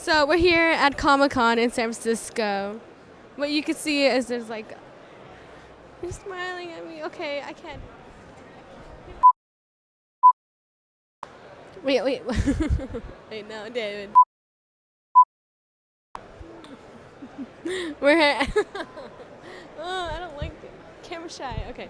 So we're here at Comicon in San Francisco. What you can see is there's like, you're smiling at me. Okay, I can't. Wait. Wait, no, David. We're here. Oh, I don't like it. Camera shy. Okay.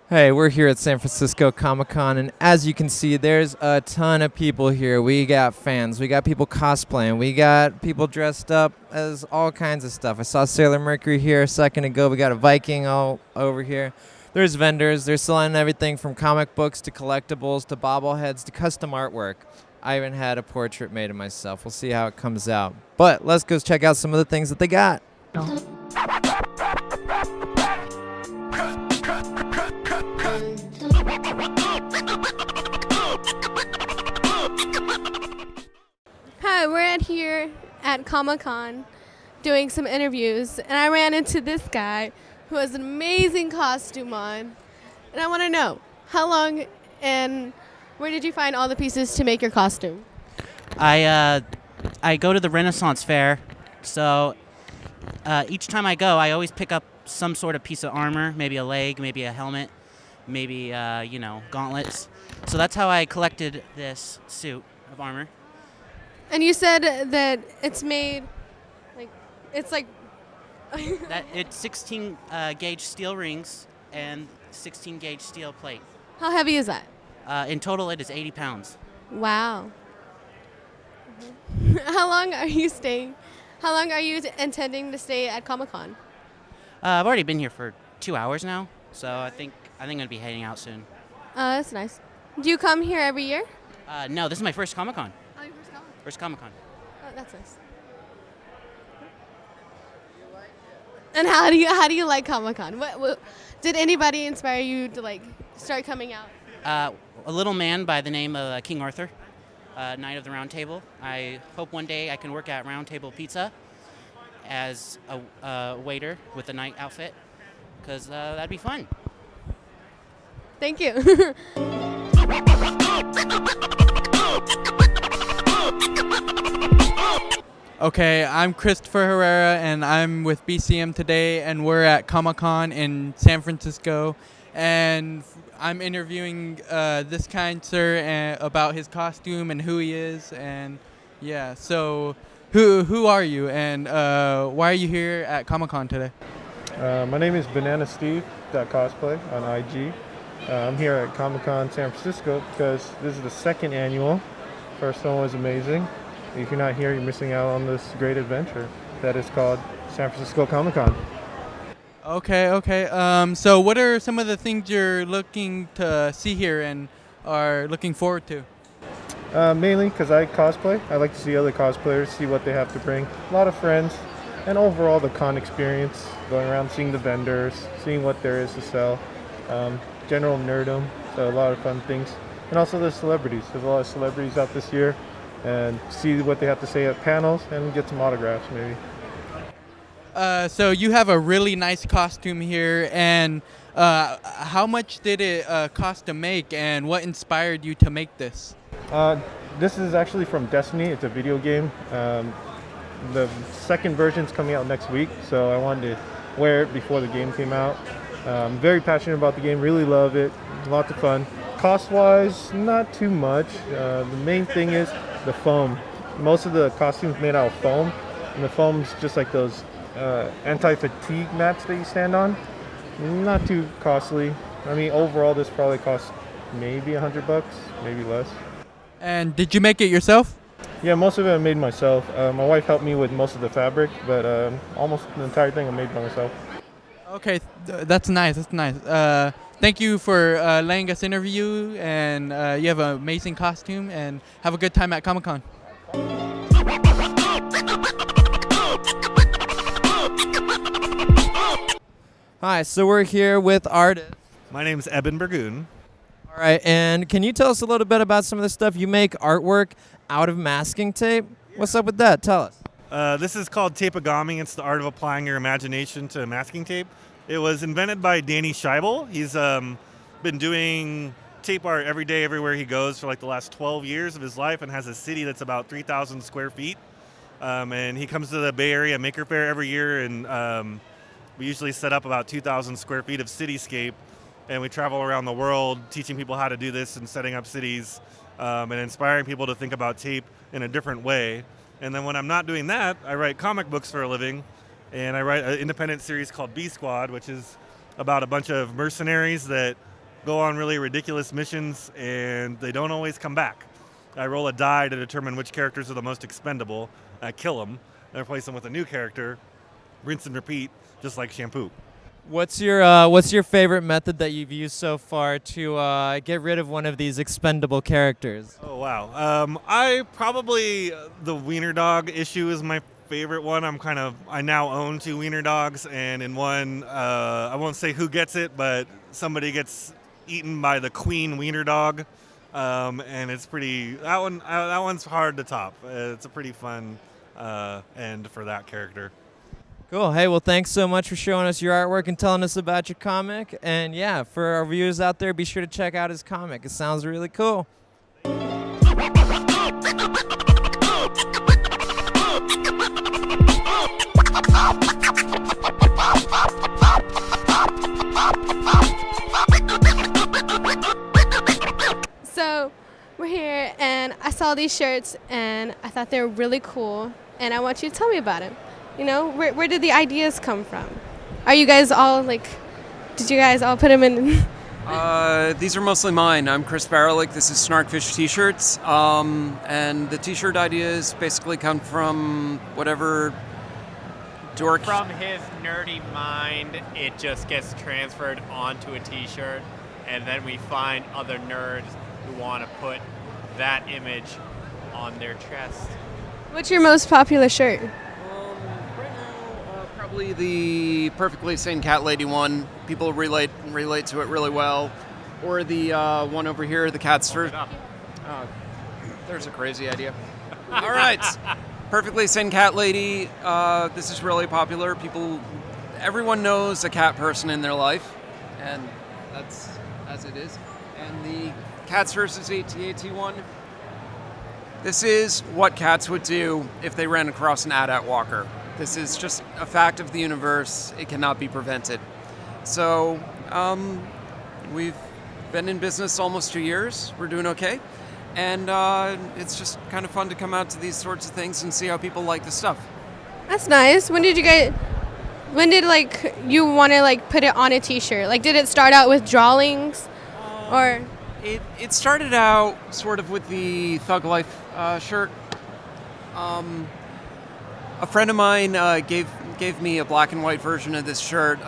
Hey, we're here at San Francisco Comicon, and as you can see, there's a ton of people here. We got fans, we got people cosplaying, we got people dressed up as all kinds of stuff. I saw Sailor Mercury here a second ago. We got a Viking all over here. There's vendors. They're selling everything from comic books to collectibles to bobbleheads to custom artwork. I even had a portrait made of myself. We'll see how it comes out. But let's go check out some of the things that they got. Hi, we're here at Comic-Con doing some interviews, and I ran into this guy who has an amazing costume on. And I want to know, how long and where did you find all the pieces to make your costume? I go to the Renaissance Fair, so each time I go, I always pick up some sort of piece of armor, maybe a leg, maybe a helmet, maybe gauntlets. So that's how I collected this suit of armor. And you said that it's made, it's 16 gauge steel rings and 16 gauge steel plate. How heavy is that? In total, it is 80 pounds. Wow. How long are you staying? How long are you intending to stay at Comic-Con? I've already been here for 2 hours now, so I think I'm gonna be heading out soon. That's nice. Do you come here every year? No, this is my first Comic-Con. Oh, your first Comic-Con? First Comic-Con. Oh, that's nice. And how do you like Comic-Con? What did anybody inspire you to start coming out? A little man by the name of King Arthur, Knight of the Round Table. I hope one day I can work at Round Table Pizza as a waiter with a knight outfit, because that'd be fun. Thank you. Okay, I'm Christopher Herrera, and I'm with BCM today, and we're at Comic-Con in San Francisco, and I'm interviewing this kind sir about his costume and who he is, and yeah. So, who are you, and why are you here at Comic-Con today? My name is BananaSteve.cosplay on IG. I'm here at Comic-Con San Francisco because this is the second annual. First one was amazing. If you're not here, you're missing out on this great adventure that is called San Francisco Comicon. Okay. So what are some of the things you're looking to see here and are looking forward to? Mainly because I cosplay. I like to see other cosplayers, see what they have to bring. A lot of friends, and overall the con experience, going around seeing the vendors, seeing what there is to sell. General nerdom, so a lot of fun things. And also the celebrities. There's a lot of celebrities out this year. And see what they have to say at panels and get some autographs maybe. So you have a really nice costume here, and how much did it cost to make, and what inspired you to make this? This is actually from Destiny. It's a video game. The second version's coming out next week, so I wanted to wear it before the game came out. I'm very passionate about the game, really love it, lots of fun. Cost-wise, not too much. The main thing is the foam. Most of the costumes made out of foam, and the foam's just like those anti-fatigue mats that you stand on. Not too costly. I mean, overall, this probably cost maybe $100, maybe less. And did you make it yourself? Yeah, most of it I made myself. My wife helped me with most of the fabric, but almost the entire thing I made by myself. Okay, that's nice. Thank you for letting us interview, and you have an amazing costume, and have a good time at Comic-Con. Hi, so we're here with artists. My name is Eben Burgoon. All right, and can you tell us a little bit about some of the stuff you make artwork out of masking tape? What's up with that? Tell us. This is called tapegami. It's the art of applying your imagination to masking tape. It was invented by Danny Scheibel. He's been doing tape art every day, everywhere he goes for like the last 12 years of his life, and has a city that's about 3,000 square feet. And he comes to the Bay Area Maker Faire every year, and we usually set up about 2,000 square feet of cityscape, and we travel around the world teaching people how to do this and setting up cities and inspiring people to think about tape in a different way. And then when I'm not doing that, I write comic books for a living, and I write an independent series called B Squad, which is about a bunch of mercenaries that go on really ridiculous missions, and they don't always come back. I roll a die to determine which characters are the most expendable. I kill them, and replace them with a new character, rinse and repeat, just like shampoo. What's your favorite method that you've used so far to get rid of one of these expendable characters? Oh, wow. I probably, the wiener dog issue is my favorite one. I now own 2 wiener dogs, and in one, I won't say who gets it, but somebody gets eaten by the queen wiener dog, and it's that one's hard to top. It's a pretty fun end for that character. Cool. Hey, well, thanks so much for showing us your artwork and telling us about your comic. And yeah, for our viewers out there, be sure to check out his comic. It sounds really cool. So we're here, and I saw these shirts, and I thought they were really cool, and I want you to tell me about it. You know, where did the ideas come from? Are you guys all did you guys all put them in? These are mostly mine. I'm Chris Barelick. This is Snarkfish T-shirts. And the T-shirt ideas basically come from whatever dork. From his nerdy mind, it just gets transferred onto a T-shirt, and then we find other nerds who want to put that image on their chest. What's your most popular shirt? Probably the Perfectly Sane Cat Lady one. People relate to it really well. Or the one over here, the Cat's first. There's a crazy idea. All right. Perfectly Sane Cat Lady. This is really popular. Everyone knows a cat person in their life, and that's as it is. And the Cats versus AT-AT one. This is what cats would do if they ran across an AT-AT walker. This is just a fact of the universe. It cannot be prevented. So we've been in business almost 2 years. We're doing okay. And it's just kind of fun to come out to these sorts of things and see how people like the stuff. That's nice. When did you want to put it on a T-shirt? Did it start out with drawings, or? It started out sort of with the Thug Life shirt. A friend of mine gave me a black and white version of this shirt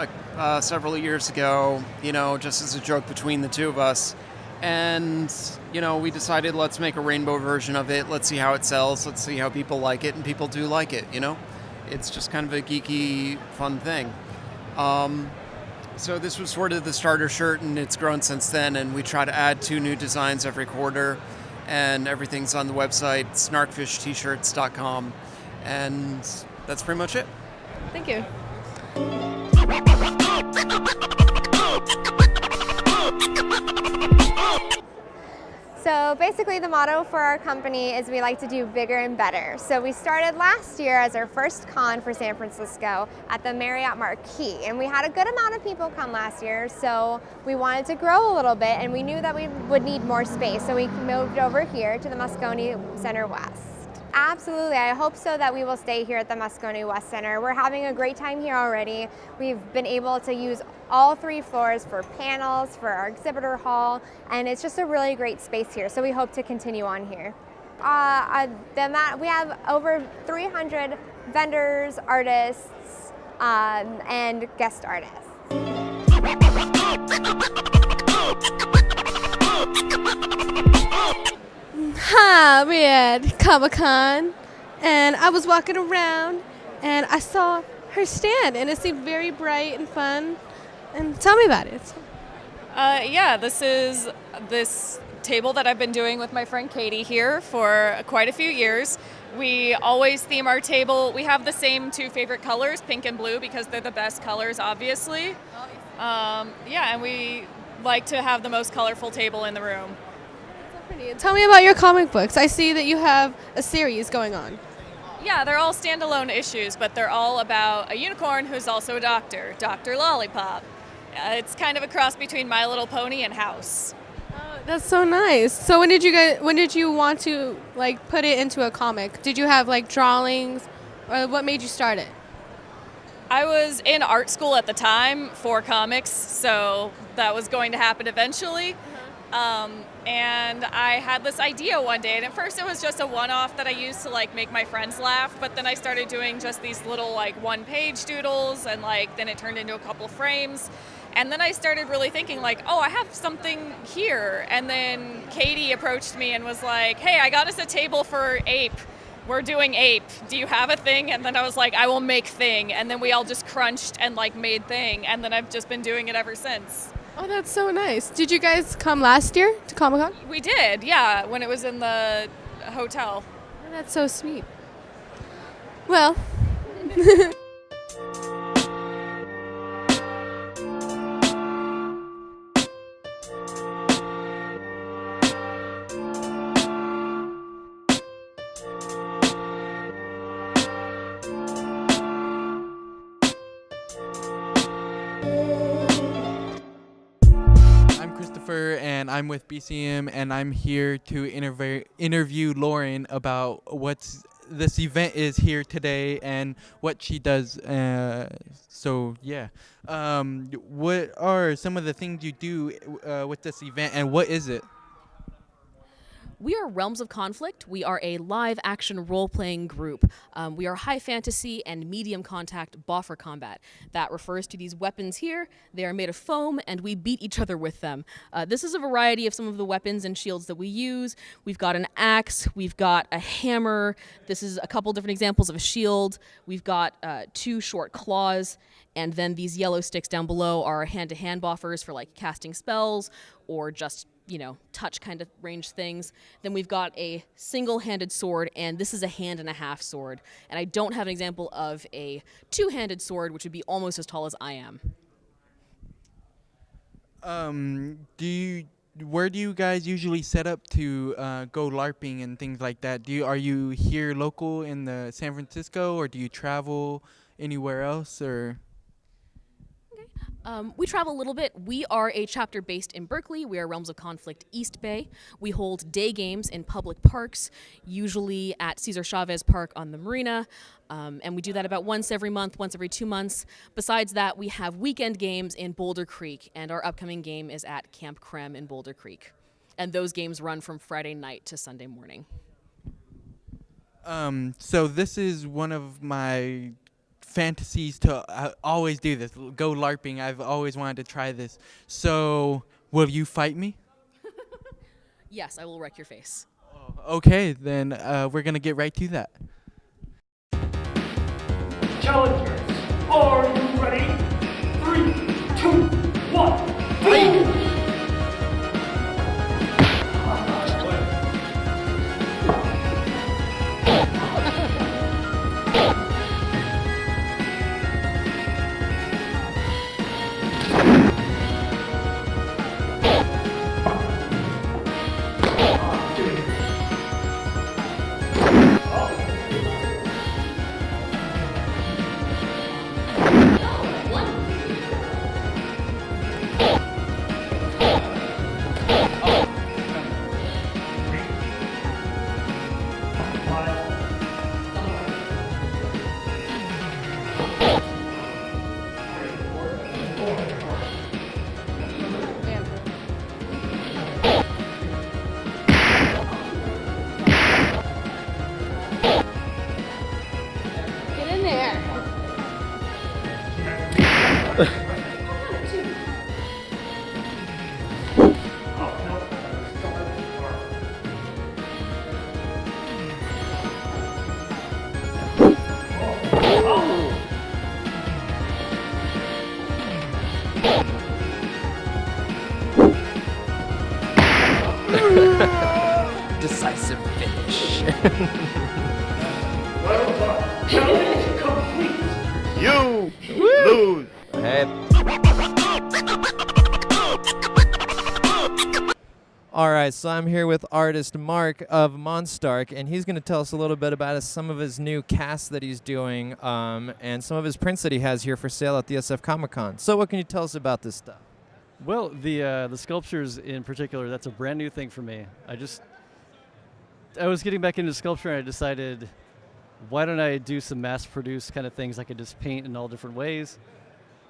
several years ago, just as a joke between the two of us. And, we decided let's make a rainbow version of it. Let's see how it sells. Let's see how people like it. And people do like it, It's just kind of a geeky, fun thing. So this was sort of the starter shirt, and it's grown since then. And we try to add 2 new designs every quarter. And everything's on the website, snarkfisht-shirts.com. And that's pretty much it. Thank you. So basically the motto for our company is we like to do bigger and better. So we started last year as our first con for San Francisco at the Marriott Marquis, and we had a good amount of people come last year, so we wanted to grow a little bit, and we knew that we would need more space, so we moved over here to the Moscone Center West. Absolutely, I hope so that we will stay here at the Moscone West Center. We're having a great time here already. We've been able to use all 3 floors for panels, for our exhibitor hall, and it's just a really great space here, so we hope to continue on here. We have over 300 vendors, artists, and guest artists. Hi, we're at Comic-Con, and I was walking around, and I saw her stand, and it seemed very bright and fun. And tell me about it. Yeah, this is this table that I've been doing with my friend Katie here for quite a few years. We always theme our table. We have the same 2 favorite colors, pink and blue, because they're the best colors, obviously. Yeah, and we like to have the most colorful table in the room. Pretty. Tell me about your comic books. I see that you have a series going on. Yeah, they're all standalone issues, but they're all about a unicorn who's also a doctor, Dr. Lollipop. It's kind of a cross between My Little Pony and House. Oh, that's so nice. So when did you want to like put it into a comic? Did you have like drawings, or what made you start it? I was in art school at the time for comics, so that was going to happen eventually. And I had this idea one day, and at first it was just a one-off that I used to like make my friends laugh, but then I started doing just these little like one-page doodles, and like then it turned into a couple frames. And then I started really thinking like, oh, I have something here. And then Katie approached me and was like, hey, I got us a table for Ape. We're doing Ape. Do you have a thing? And then I was like, I will make Thing. And then we all just crunched and like made Thing. And then I've just been doing it ever since. Oh, that's so nice. Did you guys come last year to Comic-Con? We did, yeah, when it was in the hotel. Oh, that's so sweet. Well. And I'm with BCM, and I'm here to interview Lauren about what's this event is here today and what she does. So yeah, what are some of the things you do with this event, and what is it? We are Realms of Conflict. We are a live-action role-playing group. We are high fantasy and medium contact boffer combat. That refers to these weapons here. They are made of foam, and we beat each other with them. This is a variety of some of the weapons and shields that we use. We've got an axe. We've got a hammer. This is a couple different examples of a shield. We've got 2 short claws. And then these yellow sticks down below are hand-to-hand buffers for like casting spells or just, you know, touch kind of range things. Then we've got a single-handed sword, and this is a hand-and-a-half sword. And I don't have an example of a two-handed sword, which would be almost as tall as I am. Where do you guys usually set up to go LARPing and things like that? Are you here local in the San Francisco, or do you travel anywhere else, or? We travel a little bit. We are a chapter based in Berkeley. We are Realms of Conflict East Bay. We hold day games in public parks, usually at Cesar Chavez Park on the Marina. And we do that about once every month, once every 2 months. Besides that, we have weekend games in Boulder Creek, and our upcoming game is at Camp Creme in Boulder Creek. And those games run from Friday night to Sunday morning. So this is one of my fantasies to always do this, go LARPing. I've always wanted to try this. So will you fight me? Yes, I will wreck your face. Oh, okay, then we're going to get right to that. Challengers, are you ready? 3, 2, 1, fight! Decisive finish. Well done. Challenge complete. You lose. Hey. All right, so I'm here with artist Mark of Monstar, and he's going to tell us a little bit about some of his new casts that he's doing and some of his prints that he has here for sale at the SF Comicon. So what can you tell us about this stuff? Well, the sculptures in particular, that's a brand new thing for me. I was getting back into sculpture, and I decided, why don't I do some mass-produced kind of things I could just paint in all different ways?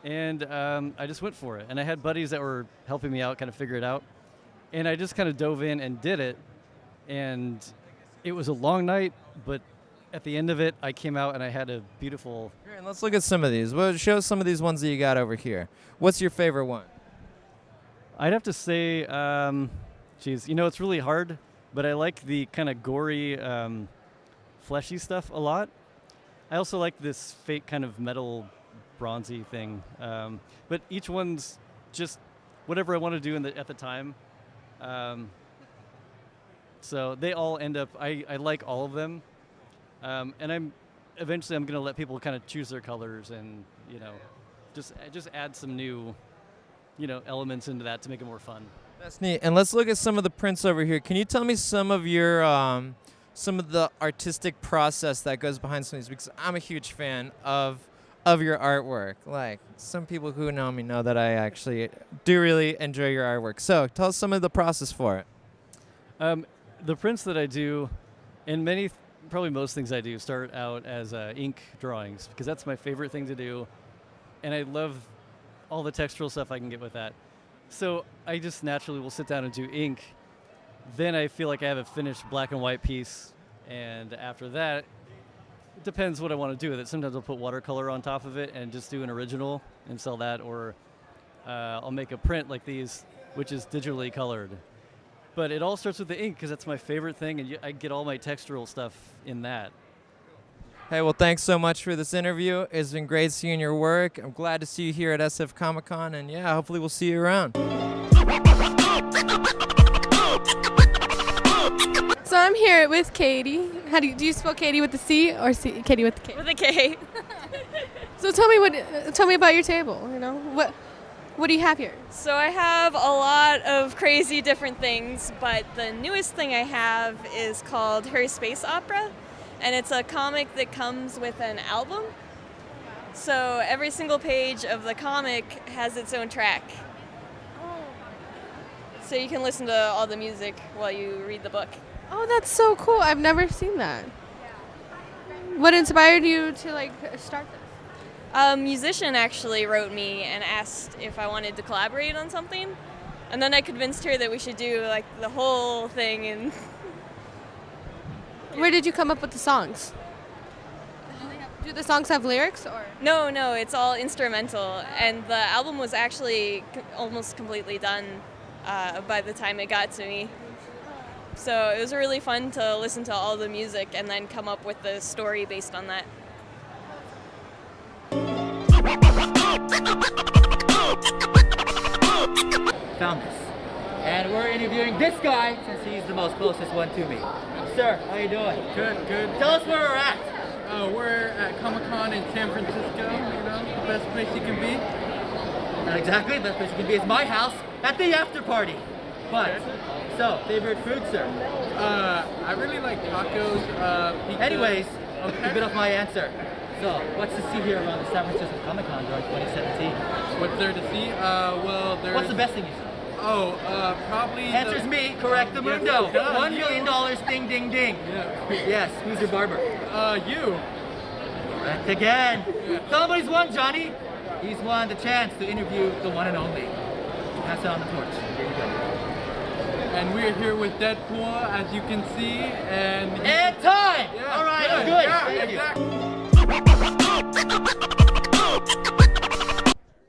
And I just went for it. And I had buddies that were helping me out, kind of figure it out. And I just kind of dove in and did it. And it was a long night, but at the end of it, I came out and I had a beautiful... Here, and let's look at some of these. Well, show us some of these ones that you got over here. What's your favorite one? I'd have to say, geez, it's really hard, but I like the kind of gory, fleshy stuff a lot. I also like this fake kind of metal bronzy thing. But each one's just whatever I want to do at the time. So they all end up, I like all of them. And eventually I'm going to let people kind of choose their colors and, just add some new, elements into that to make it more fun. That's neat. And let's look at some of the prints over here. Can you tell me some of your, some of the artistic process that goes behind some of these? Because I'm a huge fan of your artwork. Like, some people who know me know that I actually do really enjoy your artwork. So tell us some of the process for it. The prints that I do, and probably most things I do, start out as ink drawings, because that's my favorite thing to do. And I love all the textural stuff I can get with that. So I just naturally will sit down and do ink. Then I feel like I have a finished black and white piece. And after that, it depends what I want to do with it. Sometimes I'll put watercolor on top of it and just do an original and sell that. Or I'll make a print like these, which is digitally colored. But it all starts with the ink, because that's my favorite thing. And I get all my textural stuff in that. Hey, well, thanks so much for this interview. It's been great seeing your work. I'm glad to see you here at SF Comicon, and yeah, hopefully we'll see you around. So I'm here with Katie. Do you spell Katie with the C or Katie with the K? With a K. So tell me about your table. What do you have here? So I have a lot of crazy different things, but the newest thing I have is called Her Space Opera, and it's a comic that comes with an album. So every single page of the comic has its own track. So you can listen to all the music while you read the book. Oh, that's so cool. I've never seen that. What inspired you to start this? A musician actually wrote me and asked if I wanted to collaborate on something. And then I convinced her that we should do the whole thing. And where did you come up with the songs? Do the songs have lyrics or? No, it's all instrumental. And the album was actually almost completely done by the time it got to me. So it was really fun to listen to all the music and then come up with the story based on that. Found this. And we're interviewing this guy since he's the most closest one to me. Sir, how you doing? Good. Tell us where we're at. We're at Comic-Con in San Francisco, the best place you can be. Not exactly, the best place you can be is my house at the after party. But, so, favorite food, sir? I really like tacos, pizza. Anyways, okay. a bit of my answer. So, what's to see here around the San Francisco Comicon during 2017? What's there to see? Well, there's... What's the best thing you see? Oh, probably... Answers me, correct the mundo. $1 million, ding, ding, ding. Yeah. Yes, who's your barber? You. Correct again. Somebody's won, Johnny. He's won the chance to interview the one and only. Pass it on the torch. Here you go. And we're here with Deadpool, as you can see, and time! Yeah, all right, good. good. Yeah, Thank exactly.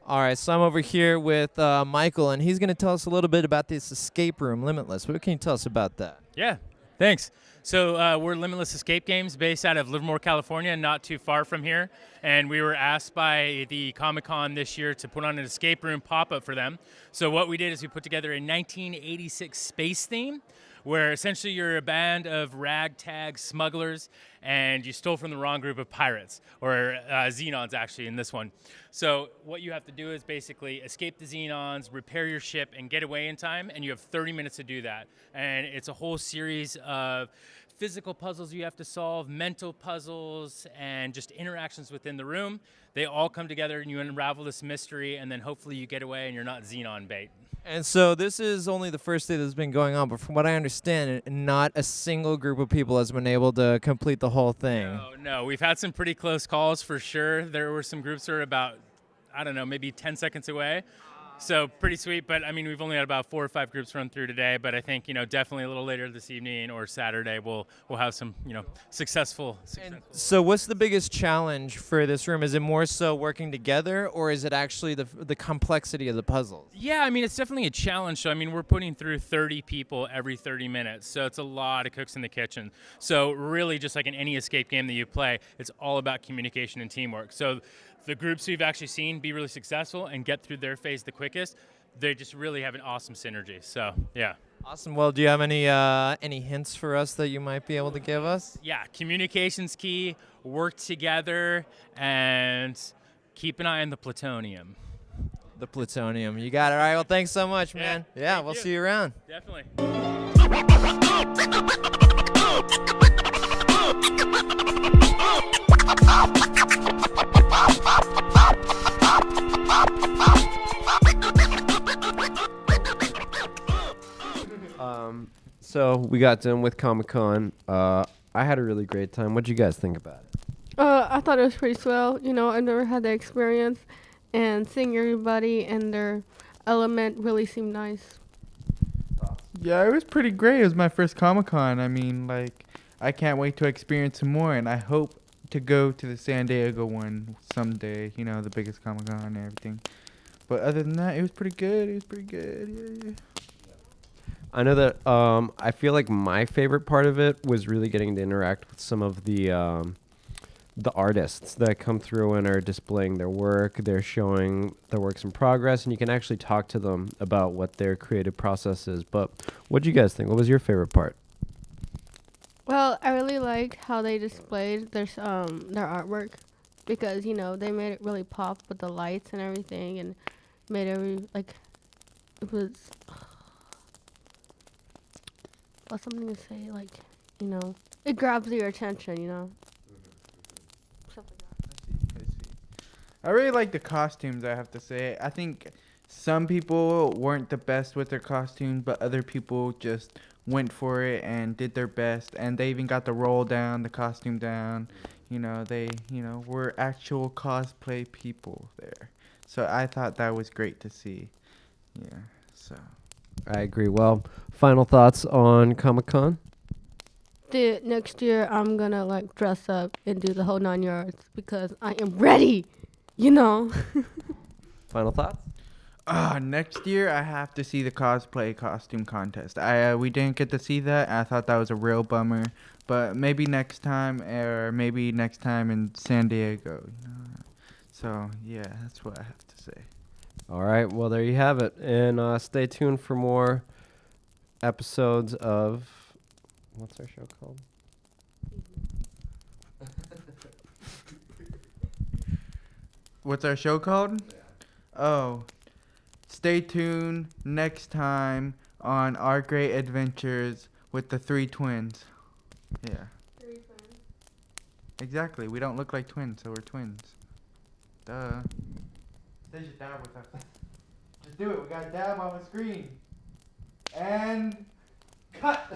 All right, so I'm over here with Michael, and he's going to tell us a little bit about this escape room, Limitless. What can you tell us about that? Yeah, thanks. So we're Limitless Escape Games based out of Livermore, California, not too far from here. And we were asked by the Comic-Con this year to put on an escape room pop-up for them. So what we did is we put together a 1986 space theme where essentially you're a band of ragtag smugglers and you stole from the wrong group of pirates, or Xenons actually in this one. So what you have to do is basically escape the Xenons, repair your ship, and get away in time, and you have 30 minutes to do that. And it's a whole series of physical puzzles you have to solve, mental puzzles, and just interactions within the room. They all come together and you unravel this mystery, and then hopefully you get away and you're not Xenon bait. And so this is only the first day that's been going on, but from what I understand, not a single group of people has been able to complete the whole thing. No, we've had some pretty close calls for sure. There were some groups that were about, I don't know, maybe 10 seconds away. So pretty sweet, but I mean, we've only had about 4 or 5 groups run through today, but I think, definitely a little later this evening or Saturday, we'll have some, successful. So what's the biggest challenge for this room? Is it more so working together, or is it actually the complexity of the puzzles? Yeah, I mean, it's definitely a challenge. So, I mean, we're putting through 30 people every 30 minutes. So it's a lot of cooks in the kitchen. So really, just like in any escape game that you play, it's all about communication and teamwork. So the groups we've actually seen be really successful and get through their phase the quickest, they just really have an awesome synergy. So, yeah. Awesome. Well, do you have any hints for us that you might be able to give us? Yeah, communication's key, work together, and keep an eye on the plutonium. The plutonium. You got it. All right. Well, thanks so much, man. Yeah, we'll see you around. Definitely. So we got done with Comic-Con. I had a really great time. What'd you guys think about it? I thought it was pretty swell. I've never had that experience, and seeing everybody and their element really seemed nice. Yeah, it was pretty great. It was my first Comic-Con. I mean, I can't wait to experience some more, and I hope to go to the San Diego one someday, the biggest Comic-Con and everything. But other than that, it was pretty good. Yeah. I know that I feel like my favorite part of it was really getting to interact with some of the artists that come through and are displaying their work. They're showing their works in progress, and you can actually talk to them about what their creative process is. But what do you guys think? What was your favorite part? Well, I really liked how they displayed their artwork because, they made it really pop with the lights and everything and made it was something to say, it grabs your attention, Stuff like that. I really like the costumes, I have to say. I think some people weren't the best with their costumes, but other people just went for it and did their best, and they even got the roll down, the costume down. They were actual cosplay people there. So I thought that was great to see. Yeah, so. I agree. Well, final thoughts on Comic-Con? Next year, I'm going to, dress up and do the whole 9 yards because I am ready, Final thoughts? Next year, I have to see the cosplay costume contest. We didn't get to see that. I thought that was a real bummer. But maybe next time, or maybe next time in San Diego. So, yeah, that's what I have to say. All right, well, there you have it. And stay tuned for more episodes of... What's our show called? What's our show called? Oh, stay tuned next time on Our Great Adventures with the 3 twins. Yeah. 3 twins. Exactly. We don't look like twins, so we're twins. Duh. Stasia, dab with us. Just do it. We got dab on the screen. And cut.